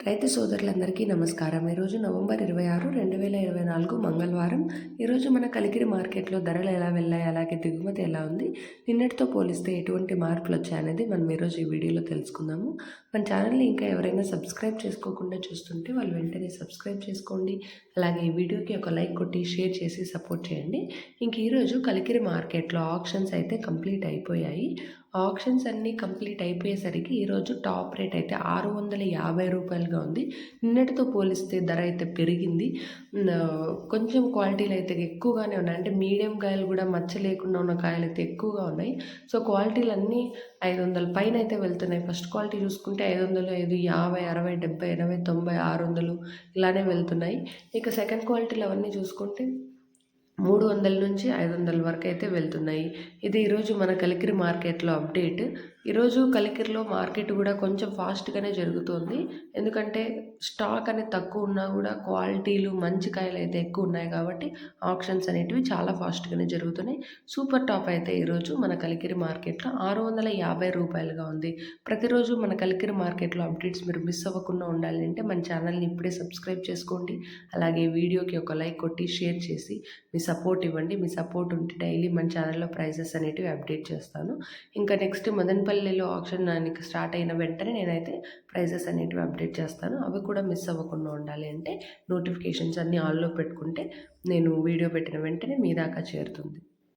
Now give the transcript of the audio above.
రైతు సోదరులందరికీ నమస్కారం. ఈరోజు నవంబర్ 26, 2024 మంగళవారం. ఈరోజు మన కలికిరి మార్కెట్‌లో ధరలు ఎలా వెళ్ళాయి, అలాగే దిగుమతి ఎలా ఉంది, నిన్నటితో పోలిస్తే ఎటువంటి మార్పులొచ్చాయనేది మనం ఈరోజు ఈ వీడియోలో తెలుసుకుందాము. మన ఛానల్‌ని ఇంకా ఎవరైనా సబ్స్క్రైబ్ చేసుకోకుండా చూస్తుంటే వాళ్ళు వెంటనే సబ్స్క్రైబ్ చేసుకోండి. అలాగే ఈ వీడియోకి ఒక లైక్ కొట్టి షేర్ చేసి సపోర్ట్ చేయండి. ఇంక ఈరోజు కలికిరి మార్కెట్‌లో ఆక్షన్స్ అయితే కంప్లీట్ అయిపోయాయి. ఆక్షన్స్ అన్నీ కంప్లీట్ అయిపోయేసరికి ఈరోజు టాప్ రేట్ అయితే రూ. 650గా ఉంది. నిన్నటితో పోలిస్తే ధర అయితే పెరిగింది. కొంచెం క్వాలిటీలు అయితే ఎక్కువగానే ఉన్నాయి. అంటే మీడియం కాయలు కూడా మచ్చ లేకుండా ఉన్న కాయలు అయితే ఎక్కువగా ఉన్నాయి. సో క్వాలిటీలు అన్నీ 500 పైన అయితే వెళ్తున్నాయి. ఫస్ట్ క్వాలిటీ చూసుకుంటే 500, 50, 60, 70, 80, 90, 600 ఇలానే వెళ్తున్నాయి. ఇక సెకండ్ క్వాలిటీలు అవన్నీ చూసుకుంటే 300 నుంచి 500 వరకు అయితే వెళ్తున్నాయి. ఇది ఈరోజు మన కలికిరి మార్కెట్‌లో అప్డేట్. ఈరోజు కలికిరిలో మార్కెట్ కూడా కొంచెం ఫాస్ట్‌గానే జరుగుతోంది. ఎందుకంటే స్టాక్ అనేది తక్కువ ఉన్నా కూడా క్వాలిటీలు మంచి కాయలు అయితే ఎక్కువ ఉన్నాయి కాబట్టి ఆక్షన్స్ అనేటివి చాలా ఫాస్ట్‌గానే జరుగుతున్నాయి. సూపర్ టాప్ అయితే ఈరోజు మన కలికిరి మార్కెట్‌లో రూ. 650గా ఉంది. ప్రతిరోజు మన కలికిరి మార్కెట్‌లో అప్డేట్స్ మీరు మిస్ అవ్వకుండా ఉండాలి అంటే మన ఛానల్‌ని ఇప్పుడే సబ్స్క్రైబ్ చేసుకోండి. అలాగే వీడియోకి ఒక లైక్ కొట్టి షేర్ చేసి మీ సపోర్ట్ ఇవ్వండి. మీ సపోర్ట్ ఉంటే డైలీ మన ఛానల్లో ప్రైజెస్ అనేటివి అప్డేట్ చేస్తాను. ఇంకా నెక్స్ట్ మదనపల్లిలో ఆక్షన్ స్టార్ట్ అయిన వెంటనే నేనైతే ప్రైజెస్ అనేటివి అప్డేట్ చేస్తాను. అవి కూడా మిస్ అవ్వకుండా ఉండాలి అంటే నోటిఫికేషన్స్ అన్నీ ఆన్లో పెట్టుకుంటే నేను వీడియో పెట్టిన వెంటనే మీ దాకా చేరుతుంది.